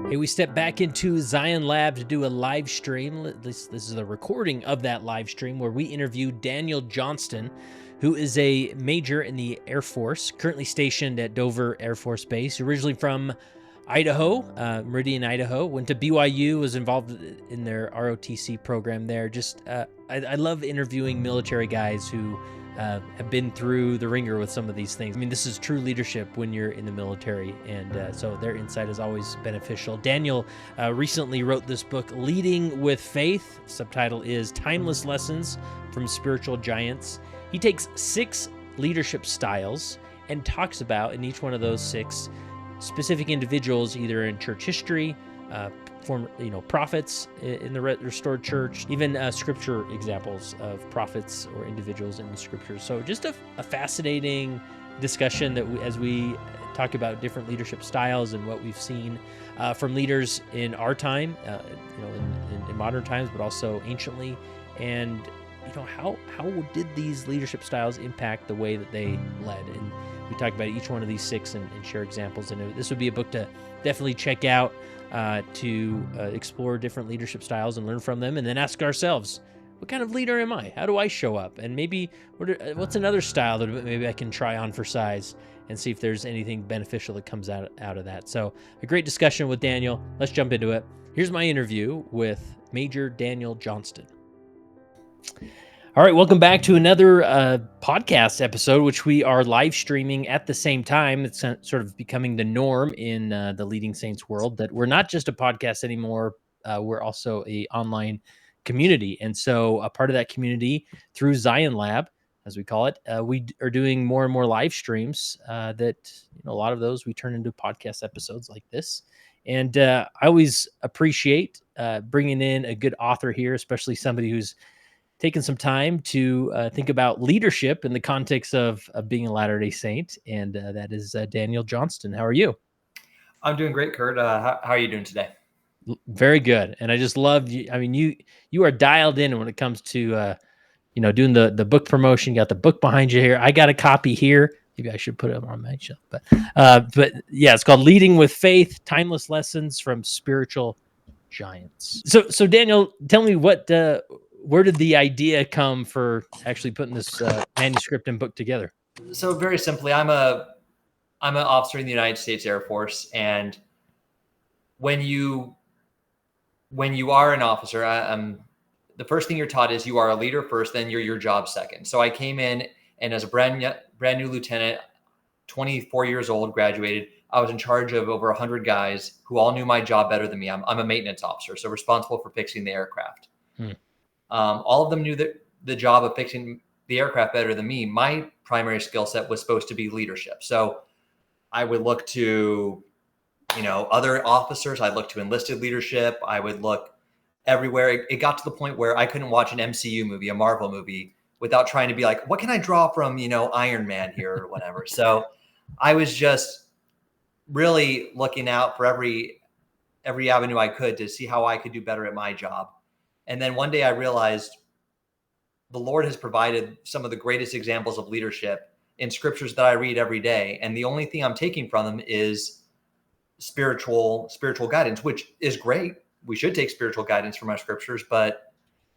Hey, we step back into Zion Lab to do a live stream. This is a recording of that live stream where we interview Daniel Johnston, who is a major in the Air Force, currently stationed at Dover Air Force Base, originally from Idaho, Meridian, Idaho, went to BYU, was involved in their ROTC program there. I love interviewing military guys who have been through the ringer with some of these things. I mean, this is true leadership when you're in the military, and so their insight is always beneficial. Daniel recently wrote this book, Leading with Faith. Subtitle is Timeless Lessons from Spiritual Giants. He takes 6 leadership styles and talks about, in each one of those 6, specific individuals, either in church history, former, prophets in the restored church, even scripture examples of prophets or individuals in the scriptures. So just a fascinating discussion that as we talk about different leadership styles and what we've seen from leaders in our time, in modern times, but also anciently, and how did these leadership styles impact the way that they led? And we talk about each one of these 6 and share examples. And this would be a book to definitely check out to explore different leadership styles and learn from them, and then ask ourselves, what kind of leader am I? How do I show up? And maybe what's another style that maybe I can try on for size and see if there's anything beneficial that comes out of that. So a great discussion with Daniel. Let's jump into it. Here's my interview with Major Daniel Johnston. All right, welcome back to another podcast episode, which we are live streaming at the same time. It's sort of becoming the norm in the Leading Saints world that we're not just a podcast anymore. We're also a online community. And so a part of that community through Zion Lab, as we call it, we are doing more and more live streams that a lot of those we turn into podcast episodes like this. And I always appreciate bringing in a good author here, especially somebody who's taken some time to think about leadership in the context of being a Latter-day Saint, and that is Daniel Johnston. How are you? I'm doing great, Kurt. How are you doing today? Very good. And I just love you. I mean, you are dialed in when it comes to doing the book promotion. You got the book behind you here. I got a copy here. Maybe I should put it on my shelf. But yeah, it's called Leading with Faith: Timeless Lessons from Spiritual Giants. So Daniel, tell me where did the idea come for actually putting this manuscript and book together? So very simply, I'm an officer in the United States Air Force, and when you are an officer, the first thing you're taught is you are a leader first, then you're your job second. So I came in, and as a brand new lieutenant, 24 years old, graduated, I was in charge of over 100 guys who all knew my job better than me. I'm a maintenance officer, so responsible for fixing the aircraft. All of them knew the job of fixing the aircraft better than me. My primary skill set was supposed to be leadership. So I would look to, other officers. I'd look to enlisted leadership. I would look everywhere. It got to the point where I couldn't watch an MCU movie, a Marvel movie, without trying to be like, what can I draw from, Iron Man here or whatever. So I was just really looking out for every avenue I could to see how I could do better at my job. And then one day I realized the Lord has provided some of the greatest examples of leadership in scriptures that I read every day. And the only thing I'm taking from them is spiritual guidance, which is great. We should take spiritual guidance from our scriptures, but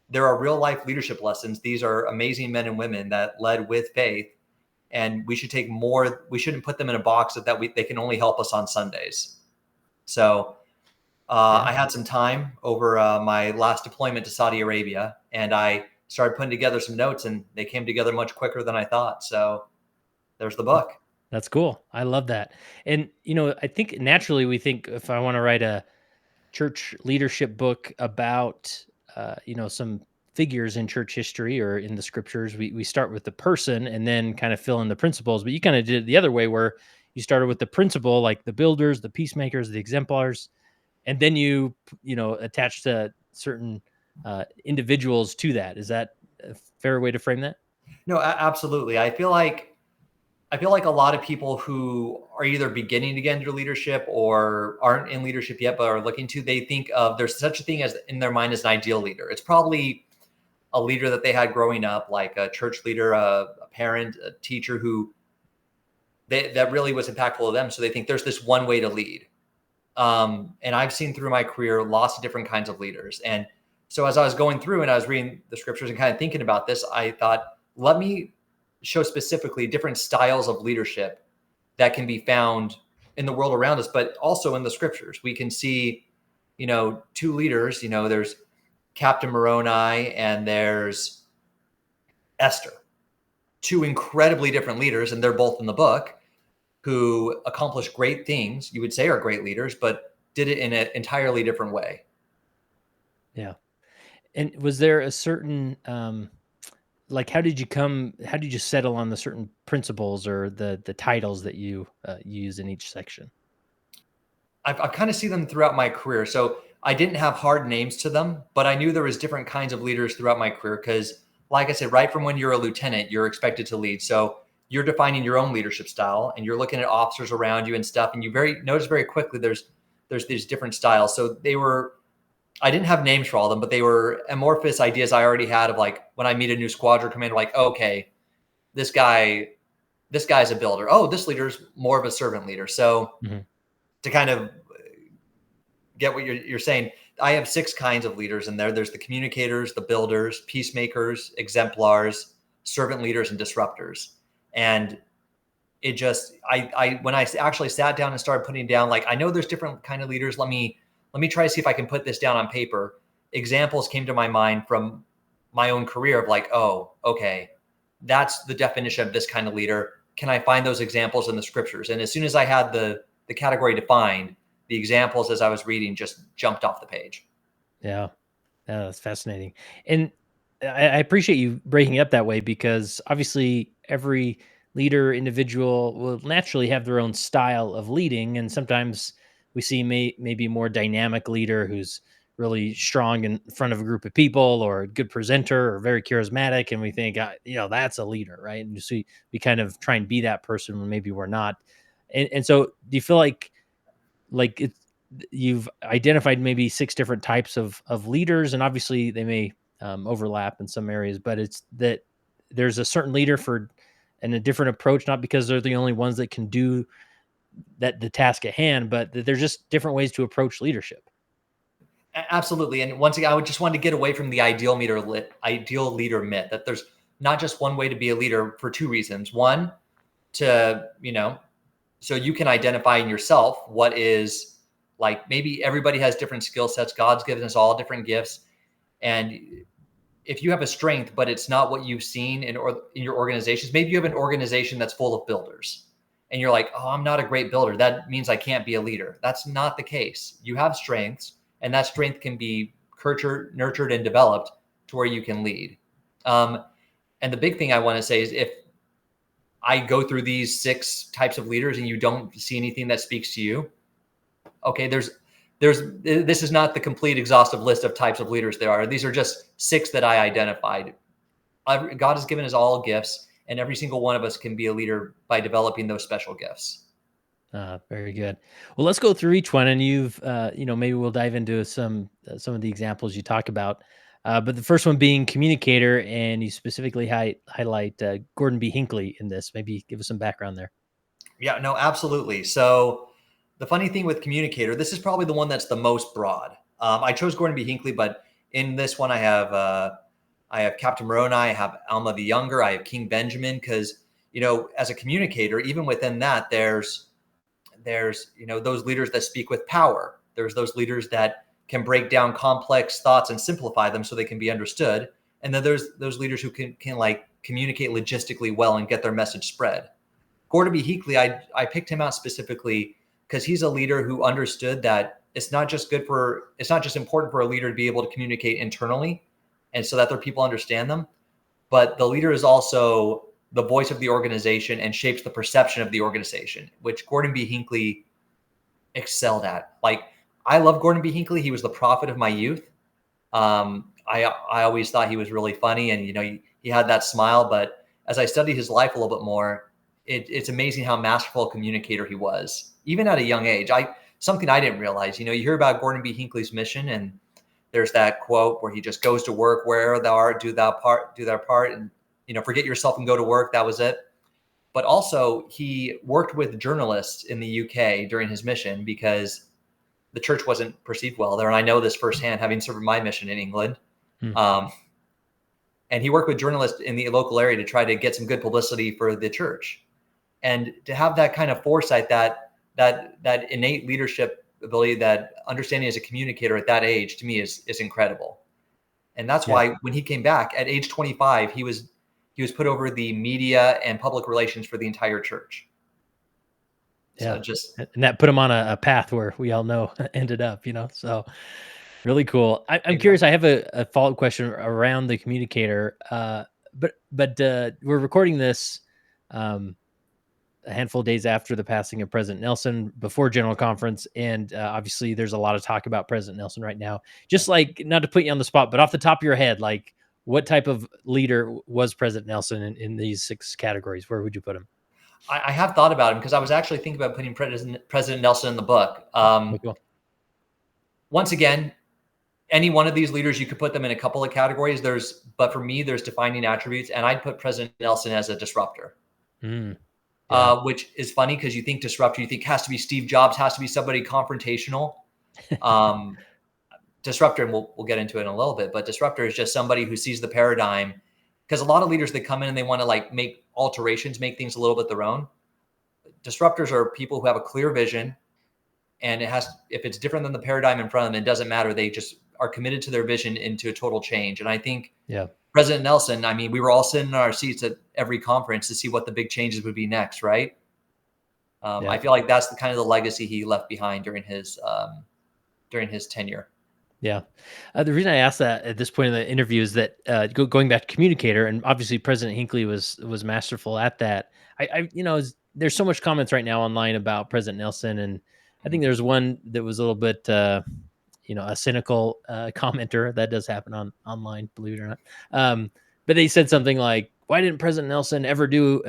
there are real life leadership lessons. These are amazing men and women that led with faith, and we should take more. We shouldn't put them in a box that they can only help us on Sundays. So I had some time over my last deployment to Saudi Arabia, and I started putting together some notes, and they came together much quicker than I thought. So there's the book. That's cool. I love that. And, I think naturally we think if I want to write a church leadership book about, some figures in church history or in the scriptures, we start with the person and then kind of fill in the principles. But you kind of did it the other way, where you started with the principle, like the builders, the peacemakers, the exemplars, and then you attach to certain individuals to that. Is that a fair way to frame that? No, absolutely. I feel like a lot of people who are either beginning to get into leadership or aren't in leadership yet, but are looking to, they think of there's such a thing as in their mind as an ideal leader. It's probably a leader that they had growing up, like a church leader, a parent, a teacher that really was impactful to them. So they think there's this one way to lead. And I've seen through my career lots of different kinds of leaders. And so as I was going through and I was reading the scriptures and kind of thinking about this, I thought, let me show specifically different styles of leadership that can be found in the world around us, but also in the scriptures. We can see, two leaders, there's Captain Moroni and there's Esther, two incredibly different leaders, and they're both in the book, who accomplished great things, you would say are great leaders, but did it in an entirely different way. Yeah. And was there a certain, how did you settle on the certain principles or the titles that you use in each section? I've kind of seen them throughout my career. So I didn't have hard names to them, but I knew there was different kinds of leaders throughout my career because, like I said, right from when you're a lieutenant, you're expected to lead. So you're defining your own leadership style and you're looking at officers around you and stuff. And you notice very quickly there's these different styles. So I didn't have names for all of them, but they were amorphous ideas I already had of like when I meet a new squadron commander, like, okay, this guy's a builder. Oh, this leader's more of a servant leader. So to kind of get what you're saying, I have 6 kinds of leaders in there. There's the communicators, the builders, peacemakers, exemplars, servant leaders, and disruptors. And it just, when I actually sat down and started putting down, like, I know there's different kind of leaders. Let me try to see if I can put this down on paper. Examples came to my mind from my own career of like, oh, okay, that's the definition of this kind of leader. Can I find those examples in the scriptures? And as soon as I had the category defined, the examples as I was reading just jumped off the page. Yeah, that's fascinating. And I appreciate you breaking it up that way because obviously every leader individual will naturally have their own style of leading. And sometimes we see maybe a more dynamic leader who's really strong in front of a group of people or a good presenter or very charismatic. And we think, that's a leader, right? And so we kind of try and be that person when maybe we're not. And so do you feel like you've identified maybe 6 different types of leaders, and obviously they may overlap in some areas, but it's that there's a certain leader and a different approach, not because they're the only ones that can do the task at hand, but that there's just different ways to approach leadership. Absolutely. And once again, I would just want to get away from the ideal leader myth, that there's not just one way to be a leader for 2 reasons. One, to, so you can identify in yourself what is, like, maybe everybody has different skill sets. God's given us all different gifts. And if you have a strength, but it's not what you've seen in your organizations, maybe you have an organization that's full of builders and you're like, oh, I'm not a great builder. That means I can't be a leader. That's not the case. You have strengths, and that strength can be nurtured and developed to where you can lead. And the big thing I want to say is, if I go through these 6 types of leaders and you don't see anything that speaks to you, okay, this is not the complete exhaustive list of types of leaders there are. These are just 6 that I identified. God has given us all gifts, and every single one of us can be a leader by developing those special gifts. Very good. Well, let's go through each one, and maybe we'll dive into some of the examples you talk about. But the first one being communicator, and you specifically highlight Gordon B. Hinckley in this. Maybe give us some background there. Yeah, no, absolutely. So the funny thing with communicator, this is probably the one that's the most broad. I chose Gordon B. Hinckley, but in this one I have Captain Moroni, I have Alma the Younger, I have King Benjamin, because, as a communicator, even within that, there's those leaders that speak with power. There's those leaders that can break down complex thoughts and simplify them so they can be understood. And then there's those leaders who can like communicate logistically well and get their message spread. Gordon B. Hinckley, I picked him out specifically because he's a leader who understood that it's not just important for a leader to be able to communicate internally and so that their people understand them, but the leader is also the voice of the organization and shapes the perception of the organization, which Gordon B. Hinckley excelled at. Like, I love Gordon B. Hinckley. He was the prophet of my youth. I always thought he was really funny, and he had that smile. But as I studied his life a little bit more, it's amazing how masterful a communicator he was, even at a young age. Something I didn't realize. You hear about Gordon B. Hinckley's mission, and there's that quote where he just goes to work. Where thou art, do their part, and forget yourself and go to work. That was it. But also, he worked with journalists in the UK during his mission because the church wasn't perceived well there. And I know this firsthand, having served my mission in England. And he worked with journalists in the local area to try to get some good publicity for the church. And to have that kind of foresight, that innate leadership ability, that understanding as a communicator at that age, to me is incredible. And that's why when he came back at age 25, he was put over the media and public relations for the entire church. So and that put him on a path where we all know ended up, so really cool. I'm curious. I have a follow-up question around the communicator, but we're recording this a handful of days after the passing of President Nelson, before General Conference, and obviously there's a lot of talk about President Nelson right now. Just like, not to put you on the spot, but off the top of your head, like, what type of leader was President Nelson in these 6 categories? Where would you put him? I have thought about him, because I was actually thinking about putting President Nelson in the book. Cool. Once again, any one of these leaders, you could put them in a couple of categories. But for me, there's defining attributes, and I'd put President Nelson as a disruptor. Which is funny, because you think disruptor, you think has to be Steve Jobs, has to be somebody confrontational. Disruptor, and we'll get into it in a little bit, but disruptor is just somebody who sees the paradigm, because a lot of leaders that come in and they want to like make alterations, make things a little bit their own. Disruptors are people who have a clear vision, and if it's different than the paradigm in front of them, it doesn't matter. They just are committed to their vision into a total change. And I think President Nelson, I mean, we were all sitting in our seats at every conference to see what the big changes would be next, right? I feel like that's the kind of the legacy he left behind during his tenure. Yeah. The reason I asked that at this point in the interview is that going back to communicator, and obviously President Hinckley was masterful at that. There's so much comments right now online about President Nelson, and I think there's one that was a little bit, a cynical commenter. That does happen online, believe it or not. But they said something like, "Why didn't President Nelson ever do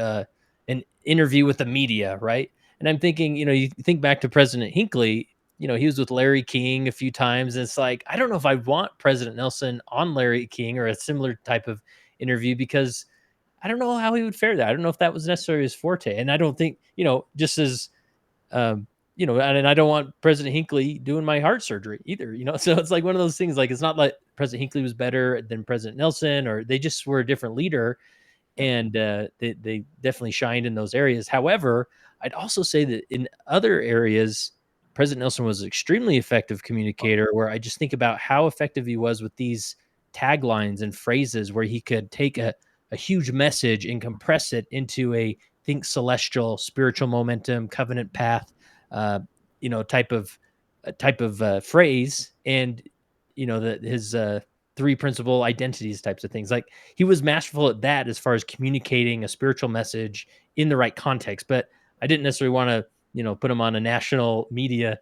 an interview with the media?" Right? And I'm thinking, you think back to President Hinckley. He was with Larry King a few times. And it's like, I don't know if I want President Nelson on Larry King or a similar type of interview, because I don't know how he would fare that. I don't know if that was necessarily his forte. And I don't think, just as, and I don't want President Hinckley doing my heart surgery either, So it's like one of those things, like, it's not like President Hinckley was better than President Nelson, or they just were a different leader. And they definitely shined in those areas. However, I'd also say that in other areas, President Nelson was an extremely effective communicator, where I just think about how effective he was with these taglines and phrases, where he could take a huge message and compress it into a think celestial, spiritual momentum, covenant path, type of phrase. And, his 3 principal identities types of things. Like, he was masterful at that as far as communicating a spiritual message in the right context, but I didn't necessarily want to, put him on a national media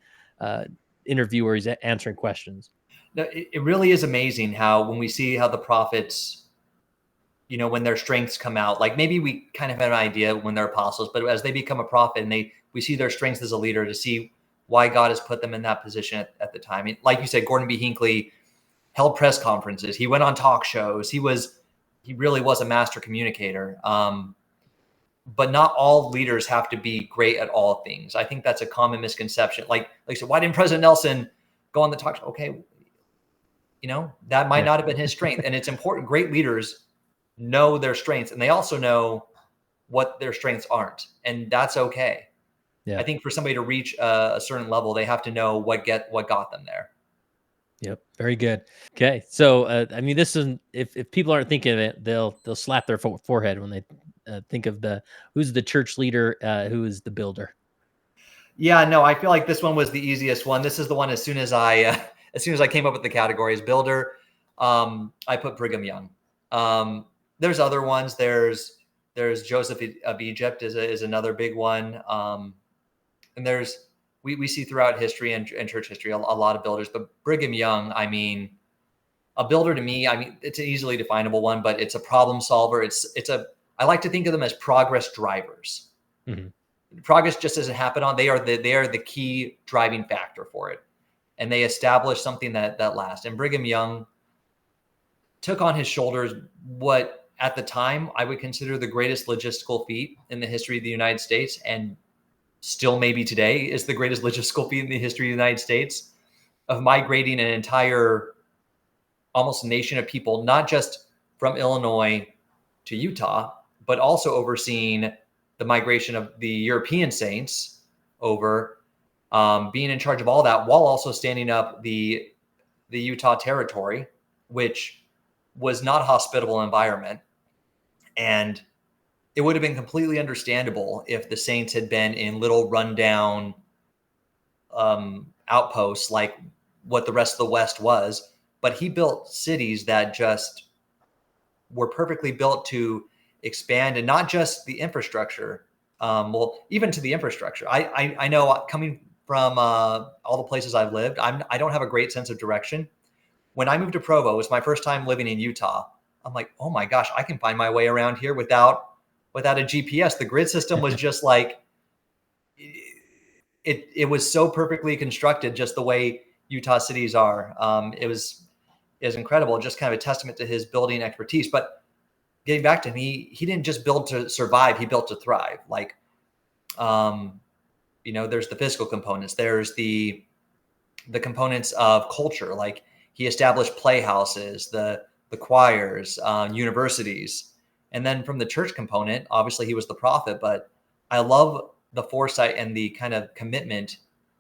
interview where he's answering questions. No, it really is amazing how, when we see how the prophets, when their strengths come out, like, maybe we kind of have an idea when they're apostles, but as they become a prophet and we see their strengths as a leader, to see why God has put them in that position at the time. And like you said, Gordon B. Hinckley held press conferences. He went on talk shows. He really was a master communicator. But not all leaders have to be great at all things. I think that's a common misconception. Like I said, why didn't President Nelson go on the talk show? Okay, that might not have been his strength. And it's important. Great leaders know their strengths, and they also know what their strengths aren't. And that's okay. Yeah. I think for somebody to reach a certain level, they have to know what got them there. Yep. Very good. Okay. So, this is, if people aren't thinking of it, they'll slap their forehead when they think of who's the church leader, who is the builder. Yeah, no, I feel like this one was the easiest one. This is the one, as soon as I came up with the categories, builder, I put Brigham Young. There's other ones. There's Joseph of Egypt is another big one. And there's, we see throughout history and church history, a lot of builders, but Brigham Young, a builder to me, it's an easily definable one, but it's a problem solver. I like to think of them as progress drivers. Mm-hmm. Progress just doesn't happen they are the key driving factor for it. And they establish something that lasts. And Brigham Young took on his shoulders what at the time I would consider the greatest logistical feat in the history of the United States. And still maybe today is the greatest logistical feat in the history of the United States, of migrating an entire almost nation of people, not just from Illinois to Utah, but also overseeing the migration of the European saints over, being in charge of all that while also standing up the Utah territory, which was not a hospitable environment. And it would have been completely understandable if the Saints had been in little rundown outposts like what the rest of the West was. But he built cities that just were perfectly built to expand, and not just the infrastructure. Well, even to the infrastructure. I know, coming from all the places I've lived, I don't have a great sense of direction. When I moved to Provo, it was my first time living in Utah. I'm like, oh my gosh, I can find my way around here without a GPS. The grid system was just like, it was so perfectly constructed, just the way Utah cities are. It was incredible, just kind of a testament to his building expertise. But getting back to him, he didn't just build to survive, he built to thrive. Like, there's the physical components, there's the components of culture. Like, he established playhouses, the choirs, universities. And then from the church component, obviously he was the prophet, but I love the foresight and the kind of commitment.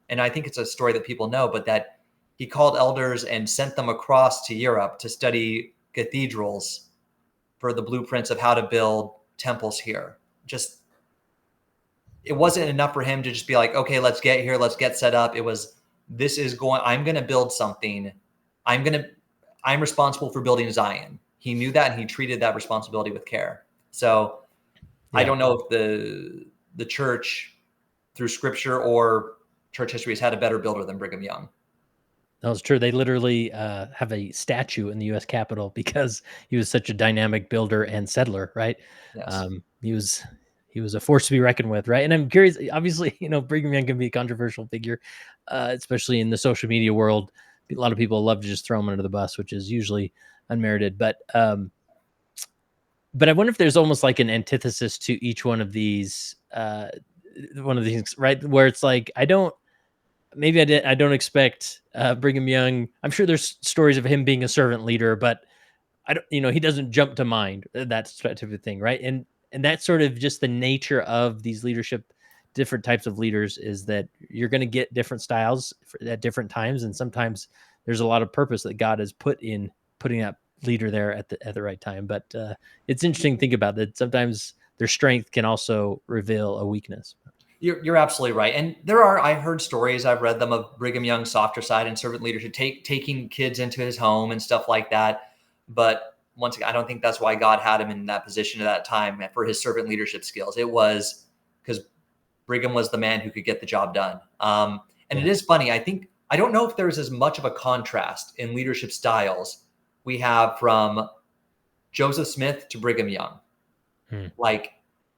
And I think it's a story that people know, but that he called elders and sent them across to Europe to study cathedrals for the blueprints of how to build temples here. Just, it wasn't enough for him to just be like, okay, let's get here, let's get set up. It was, I'm going to build something. I'm responsible for building Zion. He knew that, and he treated that responsibility with care. So yeah. I don't know if the church, through scripture or church history, has had a better builder than Brigham Young. That was true. They literally have a statue in the U.S. Capitol because he was such a dynamic builder and settler, right? Yes. He was a force to be reckoned with, right? And I'm curious, obviously, Brigham Young can be a controversial figure, especially in the social media world. A lot of people love to just throw him under the bus, which is usually unmerited. But I wonder if there's almost like an antithesis to each one of these, right? Where it's like, I don't expect Brigham Young. I'm sure there's stories of him being a servant leader, but I don't, he doesn't jump to mind, that type of thing, right? And that's sort of just the nature of these leadership, different types of leaders, is that you're going to get different styles at different times, and sometimes there's a lot of purpose that God has put in putting that leader there at the right time. But it's interesting to think about that. Sometimes their strength can also reveal a weakness. You're absolutely right. And I've heard stories, I've read them, of Brigham Young's softer side and servant leadership, taking kids into his home and stuff like that. But once again, I don't think that's why God had him in that position at that time, for his servant leadership skills. It was because Brigham was the man who could get the job done. It is funny. I don't know if there's as much of a contrast in leadership styles we have from Joseph Smith to Brigham Young. Like,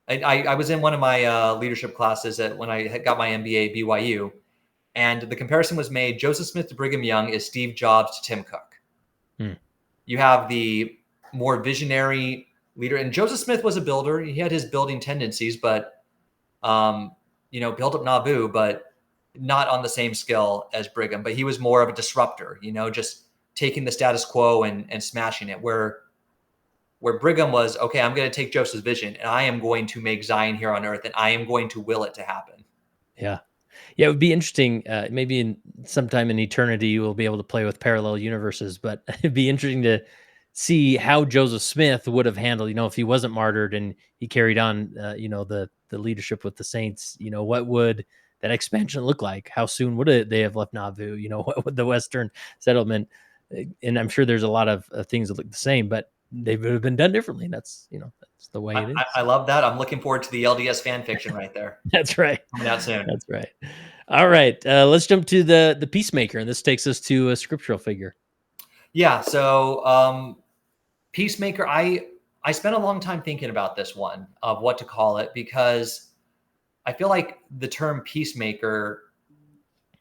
I was in one of my leadership classes when I got my MBA at BYU, and the comparison was made: Joseph Smith to Brigham Young is Steve Jobs to Tim Cook. You have the more visionary leader, and Joseph Smith was a builder. He had his building tendencies, but built up Nauvoo, but not on the same scale as Brigham. But he was more of a disruptor, just taking the status quo and smashing it. Where Brigham was, okay, I'm going to take Joseph's vision and I am going to make Zion here on earth, and I am going to will it to happen. Yeah. Yeah, it would be interesting. Maybe sometime in eternity, we'll be able to play with parallel universes, but it'd be interesting to see how Joseph Smith would have handled, if he wasn't martyred and he carried on, the leadership with the saints. What would that expansion look like? How soon would they have left Nauvoo? What would the Western settlement? And I'm sure there's a lot of things that look the same, but they would have been done differently. That's the way it is. I love that. I'm looking forward to the LDS fan fiction right there. That's right. Coming out soon. That's right. All right. Let's jump to the Peacemaker, and this takes us to a scriptural figure. Yeah. So Peacemaker, I spent a long time thinking about this one, of what to call it, because I feel like the term peacemaker,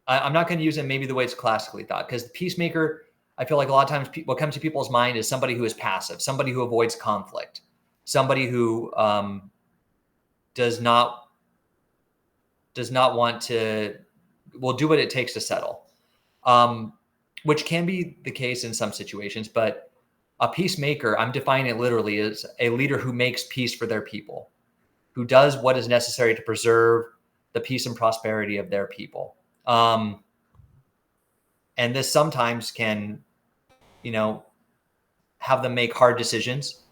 I'm not going to use it maybe the way it's classically thought, because the peacemaker, I feel like a lot of times what comes to people's mind is somebody who is passive, somebody who avoids conflict, somebody who does not does not want to, will do what it takes to settle, which can be the case in some situations. But a peacemaker, I'm defining it literally, as a leader who makes peace for their people, who does what is necessary to preserve the peace and prosperity of their people. And this sometimes can, have them make hard decisions.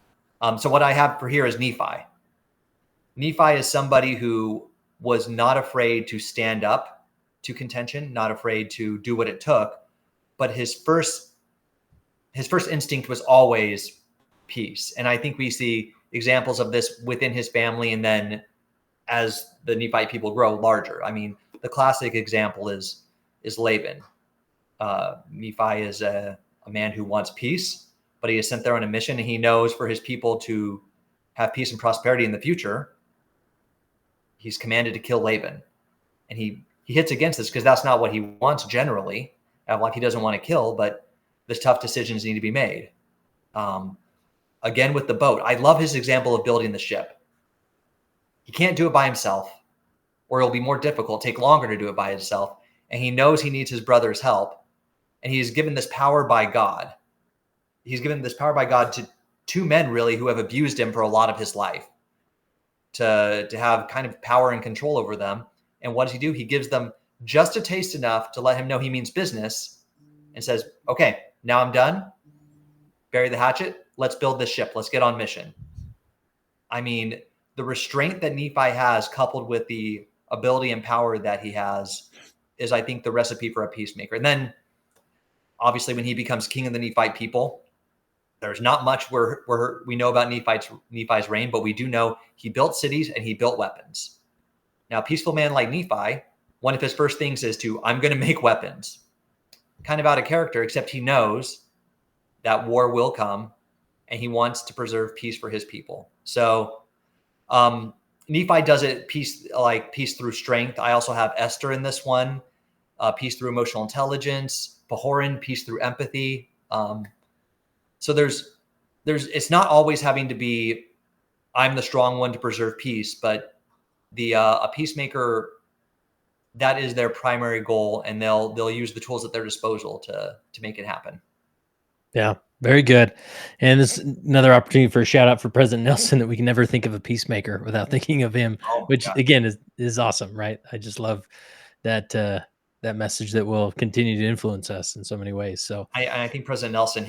So what I have for here is Nephi. Nephi is somebody who was not afraid to stand up to contention, not afraid to do what it took, but his first instinct was always peace. And I think we see examples of this within his family, and then as the Nephi people grow larger. I mean, the classic example is Laban. Nephi is a man who wants peace, but he is sent there on a mission, and he knows for his people to have peace and prosperity in the future, he's commanded to kill Laban. And he hits against this because that's not what he wants generally. Like, he doesn't want to kill, but there's tough decisions need to be made. Again, with the boat, I love his example of building the ship. He can't do it by himself, or it'll be more difficult, take longer to do it by himself. And he knows he needs his brother's help. And he's given this power by God. He's given this power by God to two men, really, who have abused him for a lot of his life, to have kind of power and control over them. And what does he do? He gives them just a taste enough to let him know he means business, and says, okay, now I'm done. Bury the hatchet. Let's build this ship. Let's get on mission. I mean, the restraint that Nephi has, coupled with the ability and power that he has, is, I think, the recipe for a peacemaker. And then, obviously, when he becomes king of the Nephite people, there's not much where we know about Nephi's reign, but we do know he built cities and he built weapons. Now, a peaceful man like Nephi, one of his first things is I'm going to make weapons. Kind of out of character, except he knows that war will come, and he wants to preserve peace for his people. So Nephi does it peace through strength. I also have Esther in this one, peace through emotional intelligence. Pahoran, peace through empathy. So there's it's not always having to be, I'm the strong one to preserve peace, but a peacemaker, that is their primary goal, and they'll use the tools at their disposal to make it happen. Yeah, very good. And this is another opportunity for a shout out for President Nelson, that we can never think of a peacemaker without thinking of him, which again is awesome, right? I just love that that message that will continue to influence us in so many ways. So I think President Nelson,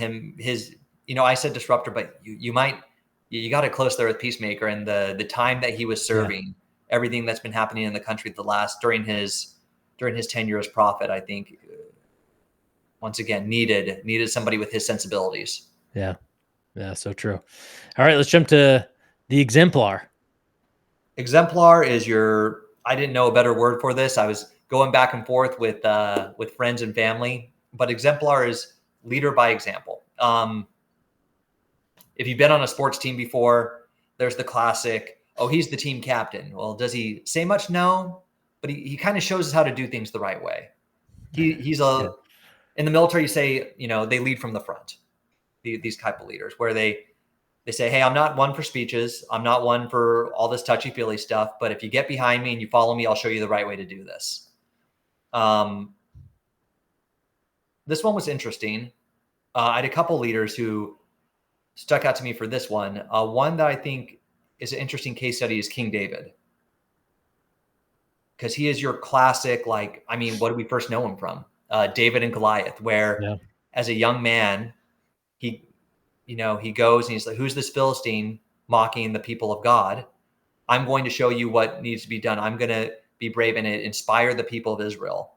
I said disruptor, but you got it close there with Peacemaker, and the time that he was serving, everything that's been happening in the country during his tenure as prophet, I think, once again, needed somebody with his sensibilities. Yeah, so true. All right, let's jump to the exemplar. Exemplar is I didn't know a better word for this. I was going back and forth with friends and family, but exemplar is leader by example. If you've been on a sports team before, there's the classic, oh, he's the team captain. Well, does he say much? No, but he kind of shows us how to do things the right way. In the military, you say, they lead from the front, these type of leaders, where they say, hey, I'm not one for speeches. I'm not one for all this touchy-feely stuff. But if you get behind me and you follow me, I'll show you the right way to do this. This one was interesting. I had a couple leaders who stuck out to me for this one. One that I think is an interesting case study is King David. Because he is your classic, what do we first know him from? David and Goliath, where as a young man, he goes and he's like, who's this Philistine mocking the people of God? I'm going to show you what needs to be done. I'm going to be brave, and it inspired the people of Israel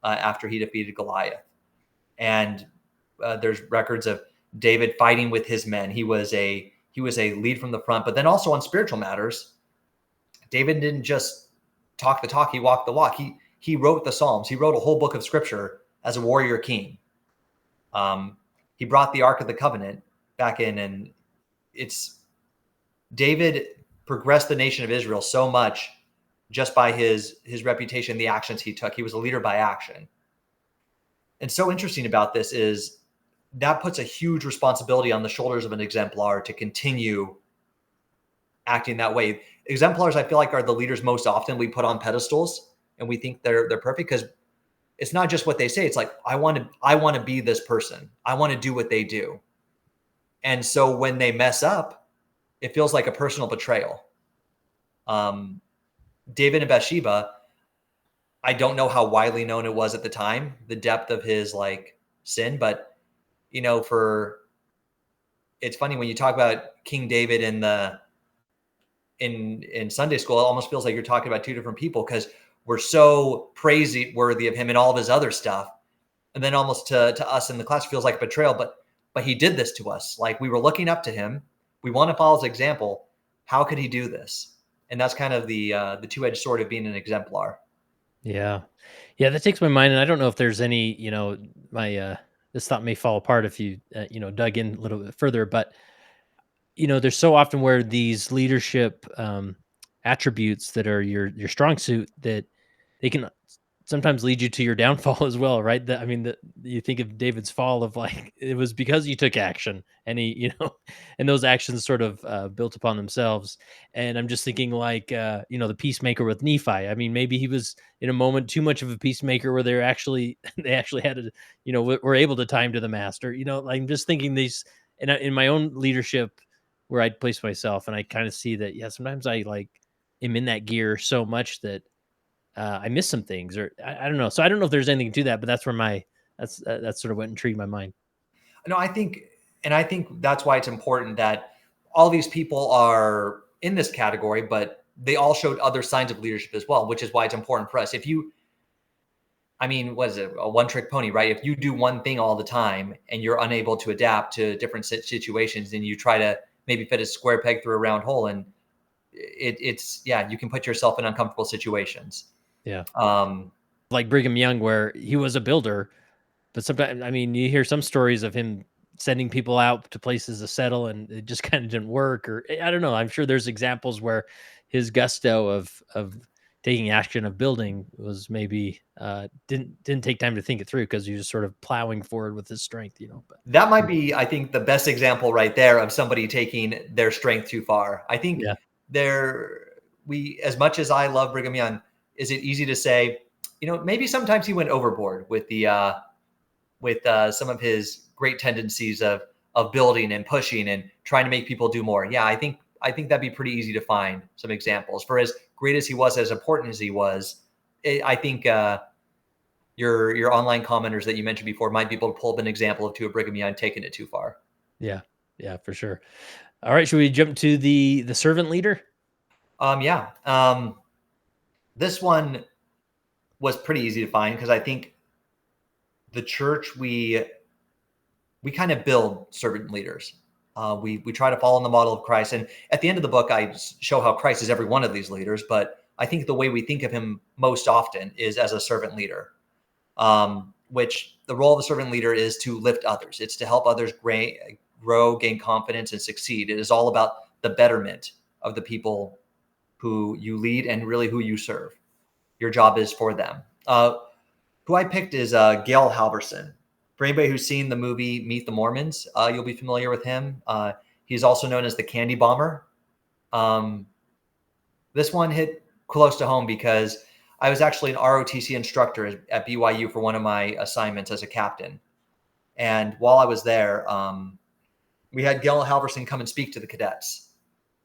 after he defeated Goliath. And there's records of David fighting with his men. He was a lead from the front, but then also on spiritual matters, David didn't just talk the talk, he walked the walk. He wrote the Psalms. He wrote a whole book of scripture as a warrior king. He brought the Ark of the Covenant back in, and David progressed the nation of Israel so much just by his reputation, the actions he took. He was a leader by action. And so interesting about this is that puts a huge responsibility on the shoulders of an exemplar to continue acting that way. Exemplars, I feel like, are the leaders most often we put on pedestals, and we think they're perfect, because it's not just what they say. It's like, I want to be this person. I want to do what they do. And so when they mess up, it feels like a personal betrayal. David and Bathsheba, I don't know how widely known it was at the time, the depth of his like sin, but it's funny when you talk about King David in Sunday school, it almost feels like you're talking about two different people, because we're so praiseworthy of him and all of his other stuff. And then almost to us in the class feels like a betrayal, but he did this to us. Like, we were looking up to him. We want to follow his example. How could he do this? And that's kind of the two-edged sword of being an exemplar. Yeah. Yeah, that takes my mind. And I don't know if there's any, this thought may fall apart if you, dug in a little bit further, but, there's so often where these leadership attributes that are your strong suit, that they can sometimes lead you to your downfall as well, right? You think of David's fall of like, it was because he took action, and and those actions sort of built upon themselves. And I'm just thinking like, the peacemaker with Nephi. I mean, maybe he was in a moment too much of a peacemaker where they actually had to, were able to tie him to the master. I'm just thinking these in my own leadership where I'd place myself, and I kind of see that, yeah, sometimes I like am in that gear so much that I miss some things, or I don't know. So I don't know if there's anything to that, but that's where that's sort of what intrigued my mind. No, I think that's why it's important that all these people are in this category, but they all showed other signs of leadership as well, which is why it's important for us. What is it? A one-trick pony, right? If you do one thing all the time and you're unable to adapt to different situations, then you try to maybe fit a square peg through a round hole, and you can put yourself in uncomfortable situations. Yeah. Like Brigham Young, where he was a builder, but sometimes, you hear some stories of him sending people out to places to settle, and it just kind of didn't work. Or I don't know. I'm sure there's examples where his gusto of taking action of building was maybe didn't take time to think it through, because he was just sort of plowing forward with his strength. But that might be, I think, the best example right there of somebody taking their strength too far. I think as much as I love Brigham Young, is it easy to say, maybe sometimes he went overboard with some of his great tendencies of building and pushing and trying to make people do more. Yeah, I think that'd be pretty easy to find some examples. For as great as he was, as important as he was, I think your online commenters that you mentioned before might be able to pull up an example of Brigham Young taking it too far. Yeah, for sure. All right, should we jump to the servant leader? This one was pretty easy to find, because I think the church, we kind of build servant leaders. We try to follow in the model of Christ. And at the end of the book, I show how Christ is every one of these leaders. But I think the way we think of him most often is as a servant leader, which the role of a servant leader is to lift others. It's to help others grow, gain confidence, and succeed. It is all about the betterment of the people who you lead and really who you serve. Your job is for them. Who I picked is Gail Halverson. For anybody who's seen the movie Meet the Mormons, you'll be familiar with him. He's also known as the Candy Bomber. This one hit close to home because I was actually an ROTC instructor at BYU for one of my assignments as a captain. And while I was there, we had Gail Halverson come and speak to the cadets.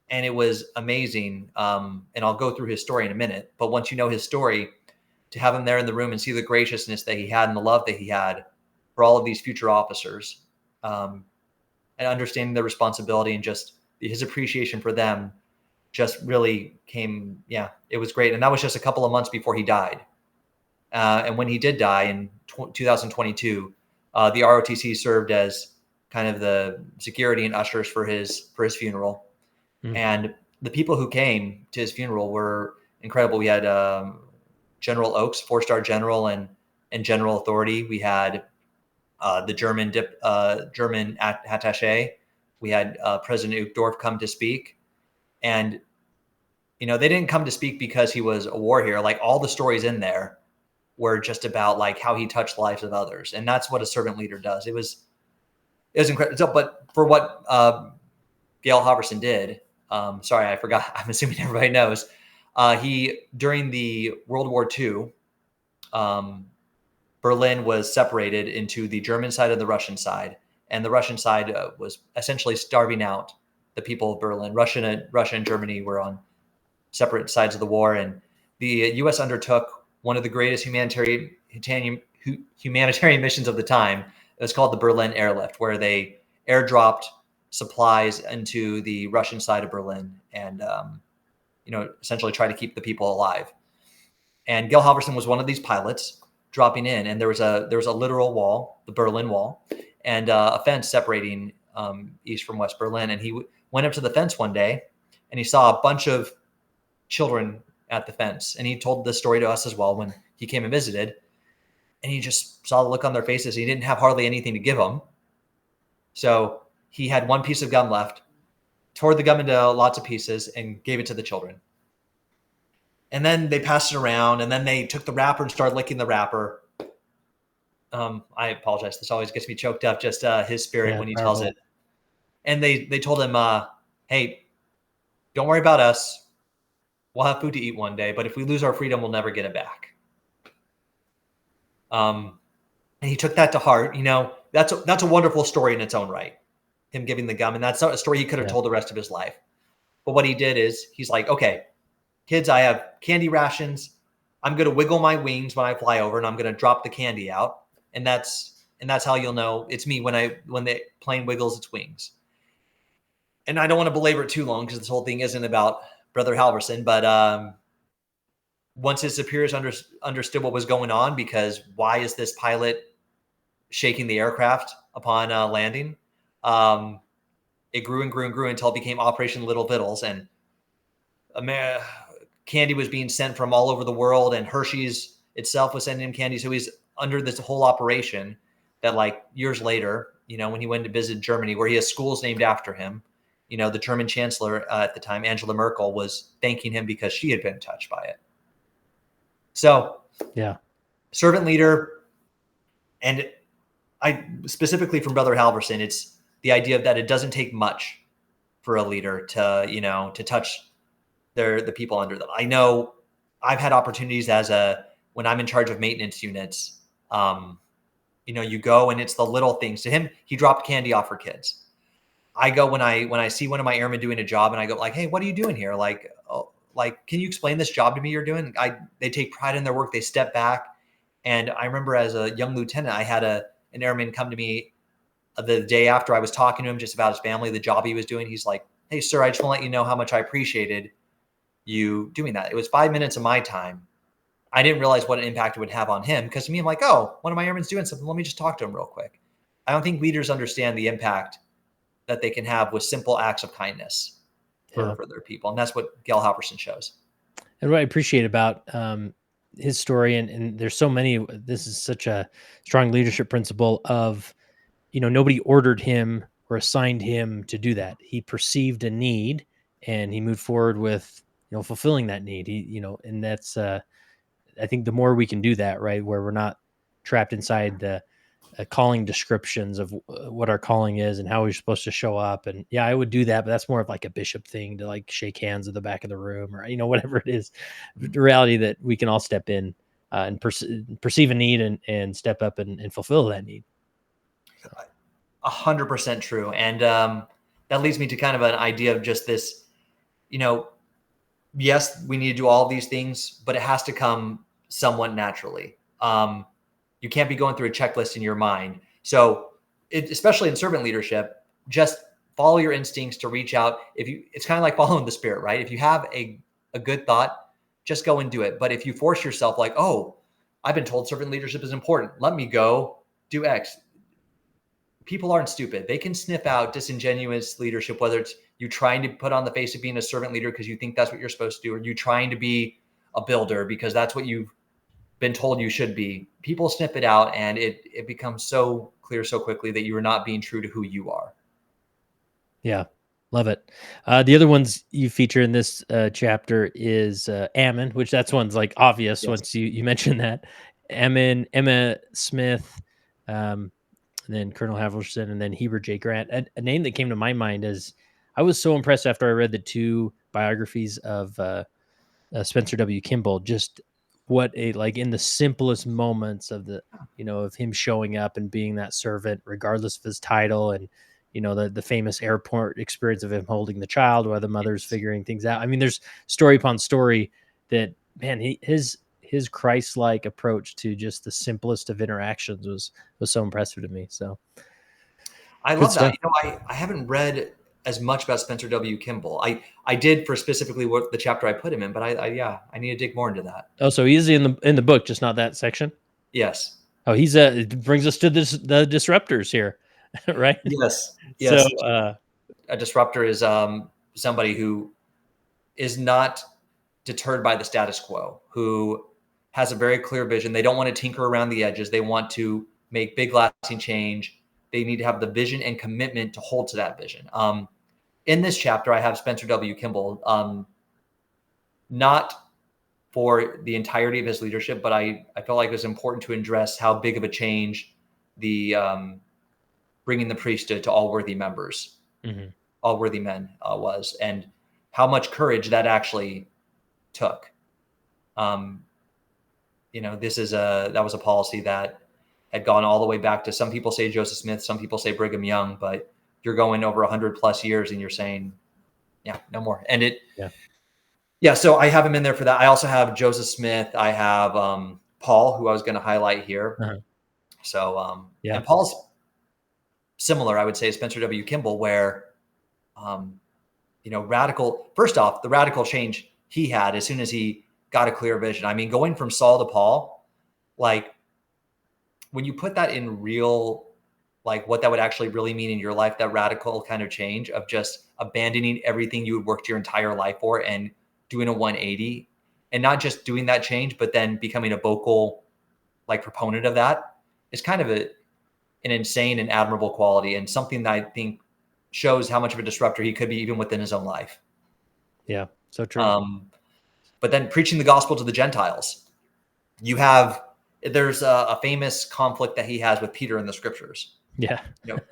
And it was amazing. And I'll go through his story in a minute. But once you know his story, to have him there in the room and see the graciousness that he had and the love that he had for all of these future officers, and understanding their responsibility and just his appreciation for them just really came. Yeah, it was great. And that was just a couple of months before he died. And when he did die in 2022, the ROTC served as kind of the security and ushers for his funeral. And the people who came to his funeral were incredible. We had General Oakes, 4-star general and general authority. We had the German attaché. We had President Uchtdorf come to speak. And, they didn't come to speak because he was a war hero. Like, all the stories in there were just about like how he touched the lives of others. And that's what a servant leader does. It was incredible. So, but for what Gail Halverson did, sorry, I forgot. I'm assuming everybody knows. During the World War II, Berlin was separated into the German side and the Russian side, and the Russian side was essentially starving out the people of Berlin. Russia and Germany were on separate sides of the war, and the U.S. undertook one of the greatest humanitarian missions of the time. It was called the Berlin Airlift, where they airdropped supplies into the Russian side of Berlin, and essentially try to keep the people alive. And Gail Halverson was one of these pilots dropping in, and there was a literal wall, the Berlin Wall, and a fence separating East from West Berlin. And he went up to the fence one day, and he saw a bunch of children at the fence. And he told this story to us as well when he came and visited. And he just saw the look on their faces. He didn't have hardly anything to give them. So he had one piece of gum left, tore the gum into lots of pieces, and gave it to the children. And then they passed it around, and then they took the wrapper and started licking the wrapper. I apologize. This always gets me choked up, just his spirit when he tells it. And they told him, hey, don't worry about us. We'll have food to eat one day, but if we lose our freedom, we'll never get it back. And he took that to heart. That's a wonderful story in its own right, him giving the gum. And that's not a story he could have told the rest of his life. But what he did is he's like, okay, kids, I have candy rations. I'm going to wiggle my wings when I fly over, and I'm going to drop the candy out. And that's how you'll know it's me when the plane wiggles its wings. And I don't want to belabor it too long because this whole thing isn't about Brother Halverson, but once his superiors understood what was going on, because why is this pilot shaking the aircraft upon landing? It grew and grew and grew until it became Operation Little Vittles, and candy was being sent from all over the world, and Hershey's itself was sending him candy. So he's under this whole operation that, like, years later, when he went to visit Germany, where he has schools named after him, the German chancellor at the time, Angela Merkel, was thanking him because she had been touched by it. So, yeah, servant leader. And I specifically from Brother Halverson, it's the idea that it doesn't take much for a leader to touch the people under them. I know I've had opportunities when I'm in charge of maintenance units, you go and it's the little things. To him, he dropped candy off for kids. I go when I see one of my airmen doing a job, and I go like, hey, what are you doing here? Like, can you explain this job to me you're doing? They take pride in their work. They step back. And I remember as a young lieutenant, I had an airman come to me the day after I was talking to him just about his family, the job he was doing. He's like, hey, sir, I just want to let you know how much I appreciated you doing that. It was 5 minutes of my time. I didn't realize what an impact it would have on him, because to me, I'm like, oh, one of my airmen's doing something. Let me just talk to him real quick. I don't think leaders understand the impact that they can have with simple acts of kindness for their people. And that's what Gail Halverson shows. And what I appreciate about his story, and there's so many, this is such a strong leadership principle of, nobody ordered him or assigned him to do that. He perceived a need and he moved forward with, fulfilling that need. And that's, I think the more we can do that, right, where we're not trapped inside the calling descriptions of what our calling is and how we're supposed to show up. And I would do that, but that's more of like a bishop thing to like shake hands at the back of the room or, whatever it is. The reality that we can all step in and perceive a need and step up and fulfill that need. 100% true. And that leads me to kind of an idea of just this, yes, we need to do all these things, but it has to come somewhat naturally. You can't be going through a checklist in your mind. So especially in servant leadership, just follow your instincts to reach out. It's kind of like following the Spirit, right? If you have a good thought, just go and do it. But if you force yourself like, oh, I've been told servant leadership is important, let me go do X. People aren't stupid. They can sniff out disingenuous leadership, whether it's you trying to put on the face of being a servant leader because you think that's what you're supposed to do, or you trying to be a builder because that's what you've been told you should be. People sniff it out, and it becomes so clear so quickly that you are not being true to who you are. Yeah, love it. The other ones you feature in this chapter is Ammon, which that's one's like obvious. Yes. Once you mentioned that. Ammon, Emma Smith, and then Colonel Halverson, and then Heber J. Grant. A name that came to my mind is, I was so impressed after I read the two biographies of Spencer W. Kimball, just what a, like, in the simplest moments of the, of him showing up and being that servant, regardless of his title, and, the famous airport experience of him holding the child while the mother's figuring things out. I mean, there's story upon story that, man, his Christ-like approach to just the simplest of interactions was so impressive to me. So I good love that. stuff. I haven't read as much about Spencer W. Kimball. I did for specifically what the chapter I put him in, but I need to dig more into that. Oh, so he's in the book, just not that section. Yes. Oh, it brings us to the disruptors here, right? Yes. So, a disruptor is somebody who is not deterred by the status quo, who has a very clear vision. They don't want to tinker around the edges. They want to make big lasting change. They need to have the vision and commitment to hold to that vision. In this chapter, I have Spencer W. Kimball, not for the entirety of his leadership, but I felt like it was important to address how big of a change the bringing the priesthood to all worthy members, all worthy men was, and how much courage that actually took. That was a policy that had gone all the way back to, some people say Joseph Smith, some people say Brigham Young, but you're going over 100+ years and you're saying, yeah, no more. And so I have him in there for that. I also have Joseph Smith. I have Paul, who I was going to highlight here. Uh-huh. So, and Paul's similar, I would say, Spencer W. Kimball, where, first off, the radical change he had as soon as he got a clear vision. I mean, going from Saul to Paul, like, when you put that in real, like, what that would actually really mean in your life, that radical kind of change of just abandoning everything you had worked your entire life for and doing a 180, and not just doing that change, but then becoming a vocal, like, proponent of that, is kind of an insane and admirable quality, and something that I think shows how much of a disruptor he could be even within his own life. Yeah, so true. But then preaching the gospel to the Gentiles, there's a famous conflict that he has with Peter in the scriptures. Yeah.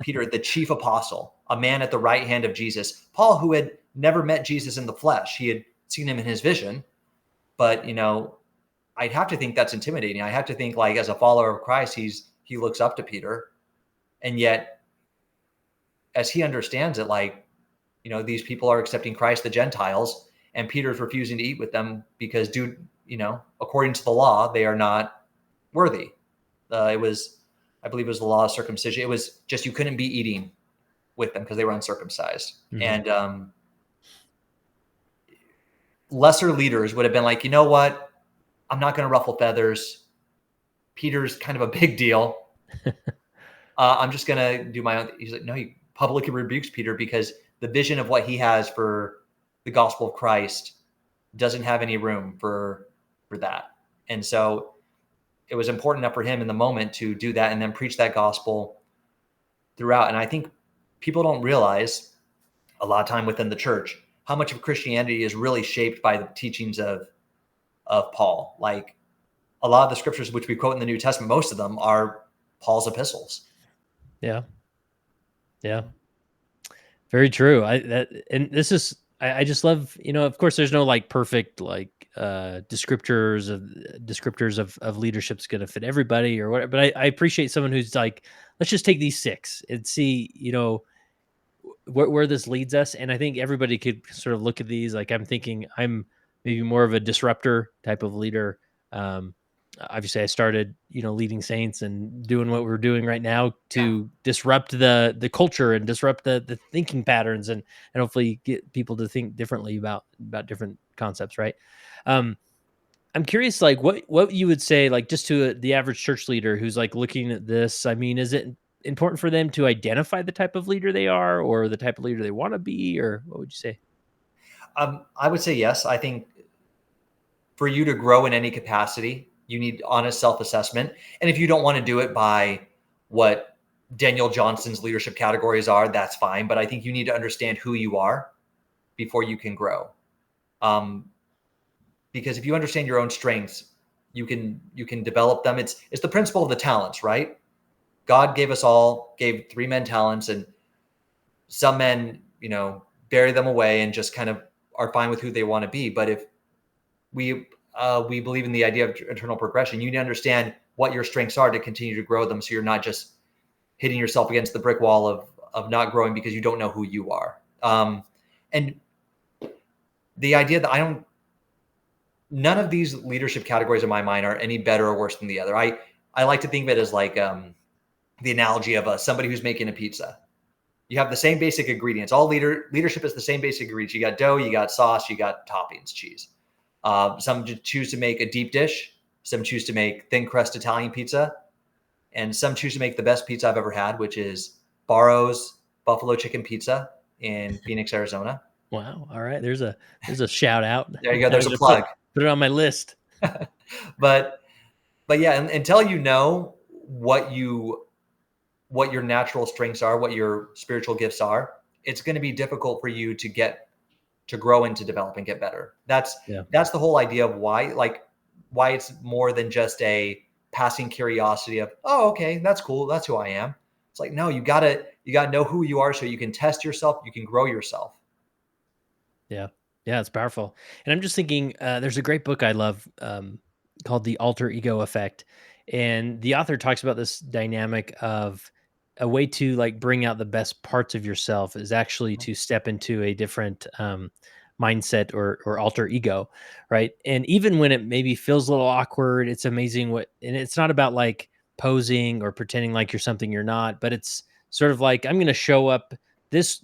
Peter, the chief apostle, a man at the right hand of Jesus. Paul, who had never met Jesus in the flesh, he had seen him in his vision. But, I'd have to think that's intimidating. I have to think, like, as a follower of Christ, he looks up to Peter. And yet, as he understands it, like, these people are accepting Christ, the Gentiles, and Peter's refusing to eat with them because, according to the law, they are not worthy. I believe it was the law of circumcision. It was just, you couldn't be eating with them because they were uncircumcised. Mm-hmm. And lesser leaders would have been like, you know what? I'm not going to ruffle feathers. Peter's kind of a big deal. I'm just going to do my own. He's like, no, he publicly rebukes Peter because the vision of what he has for the gospel of Christ doesn't have any room for that. And so it was important enough for him in the moment to do that and then preach that gospel throughout. And I think people don't realize a lot of time within the church how much of Christianity is really shaped by the teachings of Paul. Like, a lot of the scriptures which we quote in the New Testament, most of them are Paul's epistles. Yeah. Yeah. Very true. I just love, of course there's no, like, perfect, like, descriptors of leadership's going to fit everybody or whatever. But I appreciate someone who's like, let's just take these 6 and see, where this leads us. And I think everybody could sort of look at these. Like, I'm thinking I'm maybe more of a disruptor type of leader. Obviously I started, leading saints and doing what we're doing right now to disrupt the culture and disrupt the thinking patterns and hopefully get people to think differently about different concepts. Right. I'm curious, like, what you would say, like, just to the average church leader who's, like, looking at this. I mean, is it important for them to identify the type of leader they are or the type of leader they want to be, or what would you say? I would say yes. I think for you to grow in any capacity, you need honest self-assessment. And if you don't want to do it by what Daniel Johnston's leadership categories are, that's fine. But I think you need to understand who you are before you can grow. Because if you understand your own strengths, you can develop them. It's the principle of the talents, right? God gave 3 men talents, and some men, bury them away and just kind of are fine with who they want to be. But if we believe in the idea of internal progression. You need to understand what your strengths are to continue to grow them, so you're not just hitting yourself against the brick wall of not growing because you don't know who you are. And the idea that none of these leadership categories in my mind are any better or worse than the other. I like to think of it as like the analogy of somebody who's making a pizza. You have the same basic ingredients. All leadership is the same basic ingredients. You got dough, you got sauce, you got toppings, cheese. Some choose to make a deep dish. Some choose to make thin crust Italian pizza. And some choose to make the best pizza I've ever had, which is Barro's Buffalo Chicken Pizza in Phoenix, Arizona. Wow. All right. There's a shout out. There you go. There's a plug. Put it on my list. But yeah, until you know what your natural strengths are, what your spiritual gifts are, it's going to be difficult for you to grow and to develop and get better. That's the whole idea of why it's more than just a passing curiosity of, oh, okay, that's cool. That's who I am. It's like, no, you gotta know who you are so you can test yourself. You can grow yourself. Yeah. Yeah. It's powerful. And I'm just thinking, there's a great book I love called The Alter Ego Effect. And the author talks about this dynamic of a way to like bring out the best parts of yourself is actually to step into a different mindset or alter ego, right? And even when it maybe feels a little awkward, it's amazing and it's not about like posing or pretending like you're something you're not, but it's sort of like, I'm going to show up this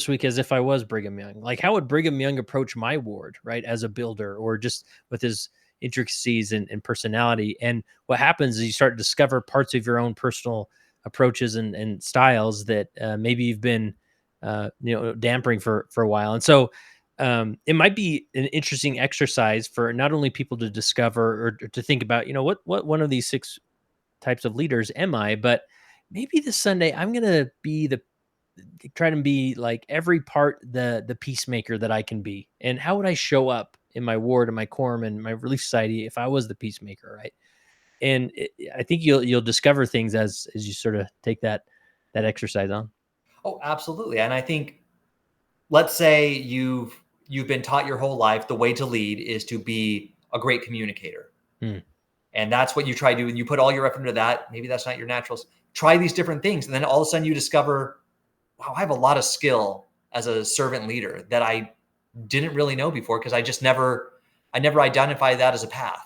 week as if I was Brigham Young. Like, how would Brigham Young approach my ward, right? As a builder, or just with his intricacies and personality. And what happens is you start to discover parts of your own personal approaches and styles that maybe you've been dampering for a while. And so it might be an interesting exercise for not only people to discover or to think about, what one of these 6 types of leaders am I, but maybe this Sunday I'm going to try to be like every part the peacemaker that I can be. And how would I show up in my ward and my quorum and my relief society if I was the peacemaker, right? And I think you'll discover things as you sort of take that exercise on. Oh, absolutely. And I think, let's say you've been taught your whole life the way to lead is to be a great communicator. And that's what you try to do. And you put all your effort into that. Maybe that's not your natural. Try these different things. And then all of a sudden you discover, wow, I have a lot of skill as a servant leader that I didn't really know before, because I never identified that as a path.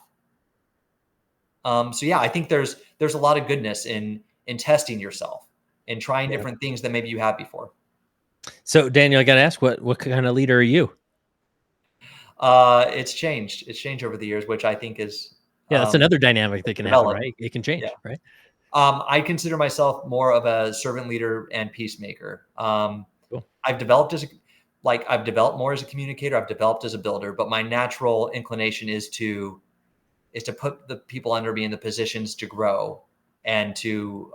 So yeah, I think there's a lot of goodness in testing yourself and trying different things that maybe you have before. So Daniel, I got to ask, what kind of leader are you? It's changed. It's changed over the years, which I think is that's another dynamic that can happen, right? It can change, right? I consider myself more of a servant leader and peacemaker. Cool. I've developed more as a communicator. I've developed as a builder, but my natural inclination is to put the people under me in the positions to grow and to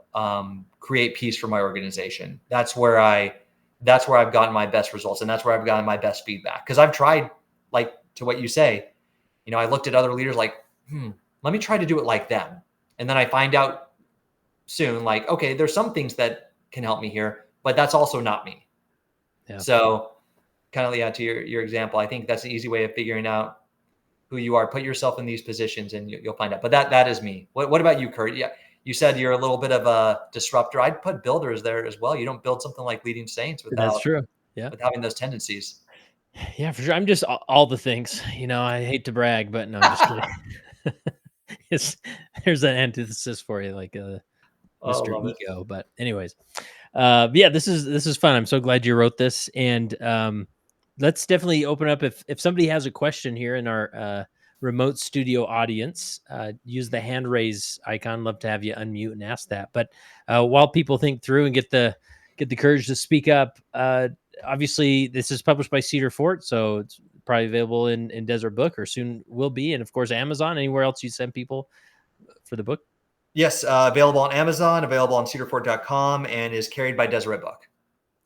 create peace for my organization. That's where I've gotten my best results, and that's where I've gotten my best feedback. Because I've tried, like to what you say, I looked at other leaders like, let me try to do it like them. And then I find out soon, like, okay, there's some things that can help me here, but that's also not me. Yeah. So kind of, to your example, I think that's an easy way of figuring out who you are. Put yourself in these positions and you'll find out. But that is me. What about you, Kurt? Yeah, you said you're a little bit of a disruptor. I'd put builders there as well. You don't build something like Leading Saints without, that's true. Yeah, with having those tendencies. Yeah, for sure. I'm just all the things. I hate to brag, but no, I'm just kidding. There's an antithesis for you, like Mr. Ego. But anyways, this is fun. I'm so glad you wrote this, and let's definitely open up if somebody has a question here in our remote studio audience. Use the hand raise icon. Love to have you unmute and ask that. But while people think through and get the courage to speak up, obviously this is published by Cedar Fort, so it's probably available in Desert Book, or soon will be, and of course Amazon. Anywhere else you send people for the book? Yes, available on Amazon, available on cedarfort.com, and is carried by Deseret Book.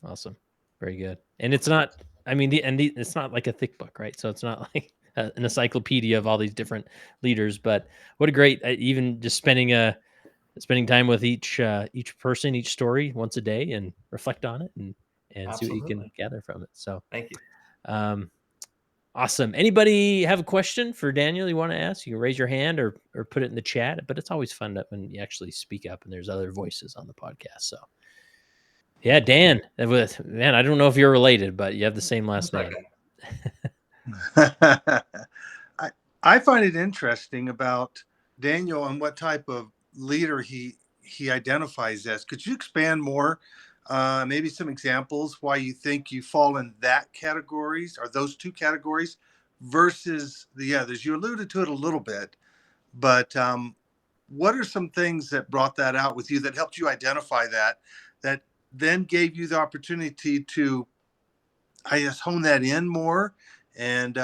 Awesome. Very good. And it's not, it's not like a thick book, right? So it's not like an encyclopedia of all these different leaders, but what a great, even just spending time with each person, each story once a day, and reflect on it and see what you can gather from it. So thank you. Awesome. Anybody have a question for Daniel you want to ask? You can raise your hand or put it in the chat, but it's always fun when you actually speak up and there's other voices on the podcast. So yeah, Dan, man, I don't know if you're related, but you have the same last name. I find it interesting about Daniel and what type of leader he identifies as. Could you expand more? Maybe some examples why you think you fall in that categories or those two categories versus the others. You alluded to it a little bit, but what are some things that brought that out with you that helped you identify that then gave you the opportunity to, I guess, hone that in more and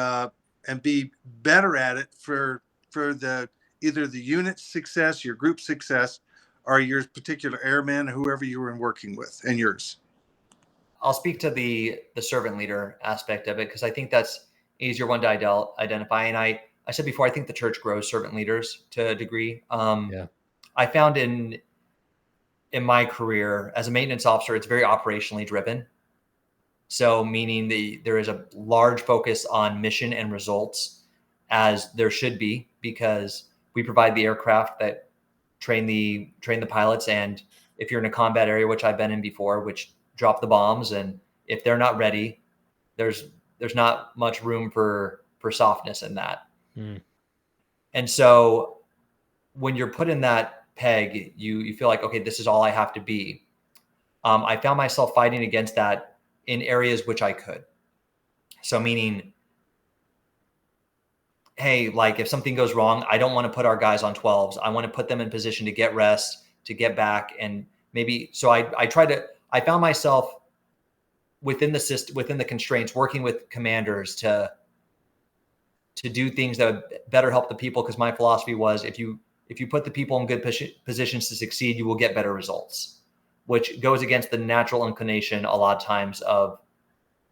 be better at it for the either the unit's success, your group success, or your particular airman, whoever you were working with, and yours? I'll speak to the servant leader aspect of it because I think that's easier one to identify. And I said before, I think the church grows servant leaders to a degree. I found in my career as a maintenance officer, it's very operationally driven. So meaning there is a large focus on mission and results, as there should be, because we provide the aircraft that train the pilots. And if you're in a combat area, which I've been in before, which drop the bombs, and if they're not ready, there's not much room for softness in that. And so when you're put in that peg, you feel like, okay, this is all I have to be. I found myself fighting against that in areas which I could. So meaning, hey, like if something goes wrong, I don't want to put our guys on 12s. I want to put them in position to get rest, to get back. And maybe, so I found myself within the system, within the constraints, working with commanders to do things that would better help the people. Cause my philosophy was, if you put the people in good positions to succeed, you will get better results, which goes against the natural inclination a lot of times of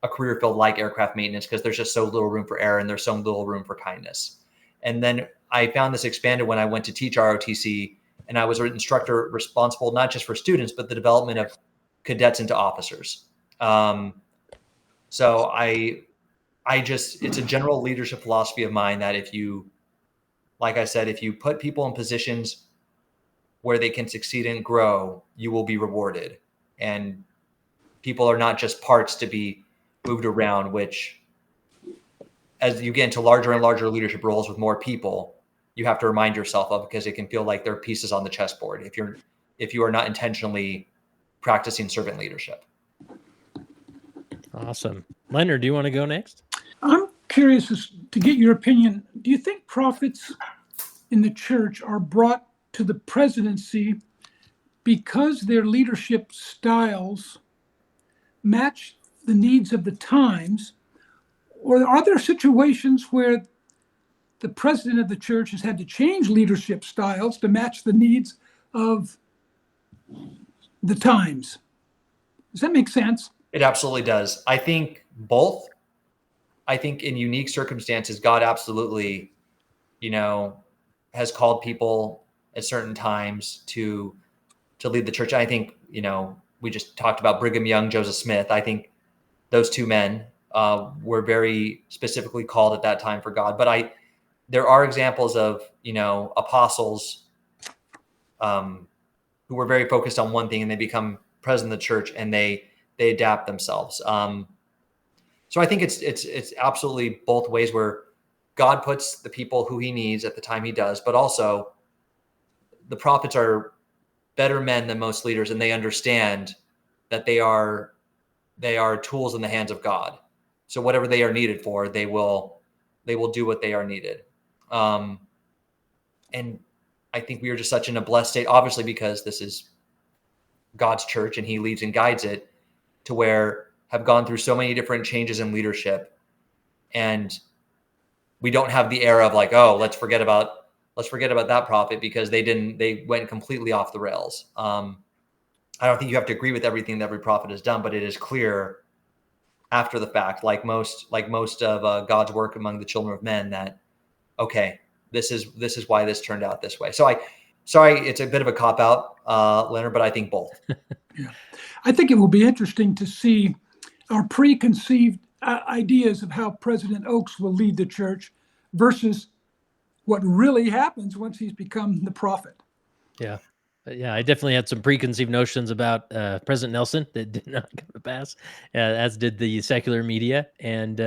a career field like aircraft maintenance, because there's just so little room for error and there's so little room for kindness. And then I found this expanded when I went to teach ROTC, and I was an instructor responsible not just for students, but the development of cadets into officers. So it's a general leadership philosophy of mine that like I said, if you put people in positions where they can succeed and grow, you will be rewarded. And people are not just parts to be moved around, which as you get into larger and larger leadership roles with more people, you have to remind yourself of, because it can feel like they're pieces on the chessboard if you are not intentionally practicing servant leadership. Awesome. Leonard, do you want to go next? I'm curious to get your opinion. Do you think prophets in the church are brought to the presidency because their leadership styles match the needs of the times, or are there situations where the president of the church has had to change leadership styles to match the needs of the times? Does that make sense? It absolutely does. I think both. I think in unique circumstances, God absolutely, has called people at certain times to lead the church. I think, we just talked about Brigham Young, Joseph Smith. I think those two men were very specifically called at that time for God. But there are examples of, apostles who were very focused on one thing, and they become president of the church, and they adapt themselves. So I think it's absolutely both ways, where God puts the people who he needs at the time he does, but also the prophets are better men than most leaders, and they understand that they are tools in the hands of God. So whatever they are needed for, they will do what they are needed. And I think we are just such in a blessed state, obviously, because this is God's church and he leads and guides it, to where have gone through so many different changes in leadership. And we don't have the era of like, oh, let's forget about that prophet because they went completely off the rails. I don't think you have to agree with everything that every prophet has done, but it is clear after the fact, like most of God's work among the children of men, that, okay, this is why this turned out this way. So sorry, it's a bit of a cop out, Leonard, but I think both. Yeah. I think it will be interesting to see our preconceived ideas of how President Oaks will lead the church versus what really happens once he's become the prophet. Yeah. Yeah, I definitely had some preconceived notions about President Nelson that did not come to pass, as did the secular media. And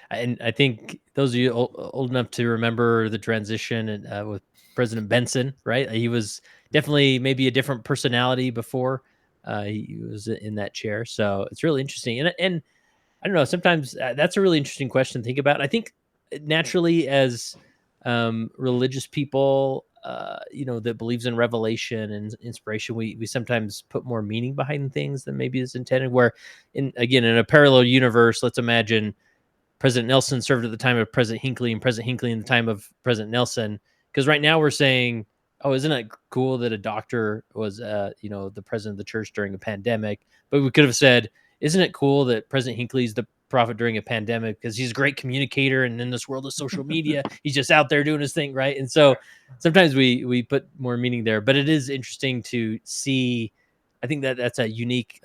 I think those of you old enough to remember the transition with President Benson, right? He was definitely maybe a different personality before he was in that chair. So it's really interesting. And I don't know, sometimes that's a really interesting question to think about. I think naturally as religious people, that believes in revelation and inspiration, we sometimes put more meaning behind things than maybe is intended. Where in a parallel universe, let's imagine President Nelson served at the time of President Hinckley and President Hinckley in the time of President Nelson. Because right now we're saying, oh, isn't it cool that a doctor was, the president of the church during a pandemic? But we could have said, isn't it cool that President Hinckley's the prophet during a pandemic because he's a great communicator, and in this world of social media, he's just out there doing his thing, right? And so sometimes we put more meaning there, but it is interesting to see. I think that's a unique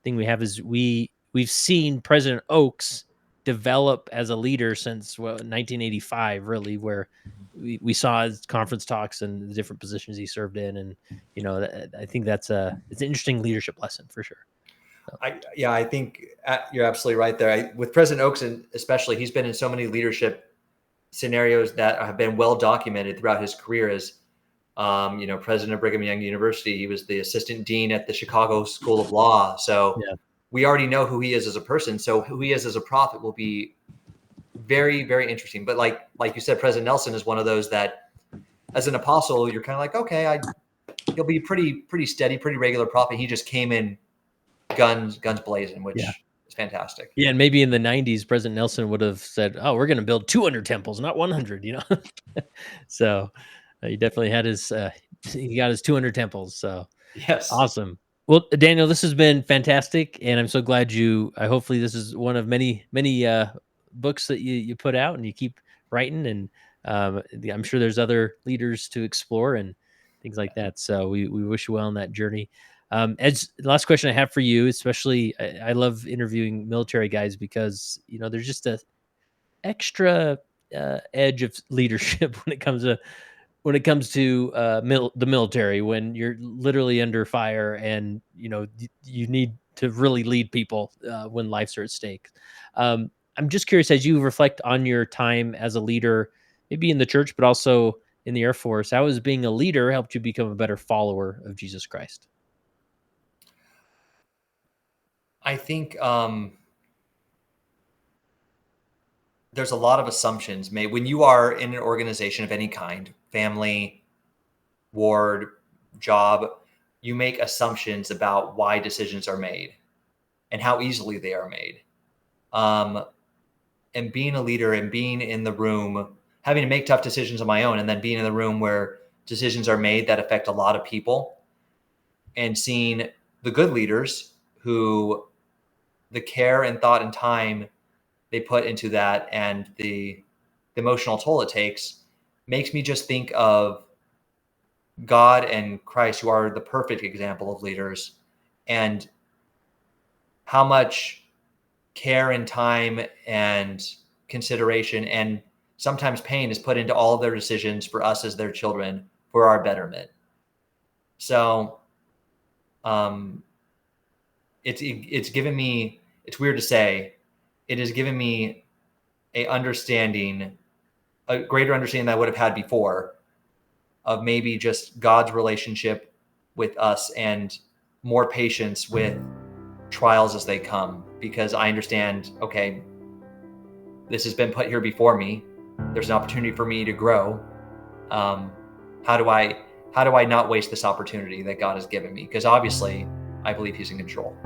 thing we have is we've seen President Oaks develop as a leader since 1985, really, where we saw his conference talks and the different positions he served in, and I think it's an interesting leadership lesson for sure. I think you're absolutely right there. With President Oaks, and especially, he's been in so many leadership scenarios that have been well documented throughout his career as, president of Brigham Young University. He was the assistant dean at the Chicago School of Law. So we already know who he is as a person. So who he is as a prophet will be very, very interesting. But like you said, President Nelson is one of those that, as an apostle, you're kind of like, okay, he'll be pretty steady, pretty regular prophet. He just came in guns blazing, which is fantastic. Yeah, and maybe in the 90s, President Nelson would have said, "Oh, we're going to build 200 temples, not 100." So he definitely had he got his 200 temples. So yes, awesome. Well, Daniel, this has been fantastic, and I'm so glad hopefully this is one of many books that you put out and you keep writing, and I'm sure there's other leaders to explore and things like that. So we wish you well on that journey. As the last question I have for you, especially I love interviewing military guys because there's just a extra edge of leadership when it comes to the military, when you're literally under fire and you need to really lead people when lives are at stake. I'm just curious, as you reflect on your time as a leader, maybe in the church, but also in the Air Force, how has being a leader helped you become a better follower of Jesus Christ? I think there's a lot of assumptions made when you are in an organization of any kind, family, ward, job. You make assumptions about why decisions are made and how easily they are made. And being a leader and being in the room, having to make tough decisions on my own, and then being in the room where decisions are made that affect a lot of people, and seeing the good leaders who the care and thought and time they put into that and the emotional toll it takes makes me just think of God and Christ, who are the perfect example of leaders, and how much care and time and consideration and sometimes pain is put into all of their decisions for us as their children for our betterment. So it's given me, it's weird to say, it has given me a greater understanding than I would have had before of maybe just God's relationship with us and more patience with trials as they come, because I understand, okay, this has been put here before me. There's an opportunity for me to grow. How do I not waste this opportunity that God has given me? Because obviously I believe he's in control.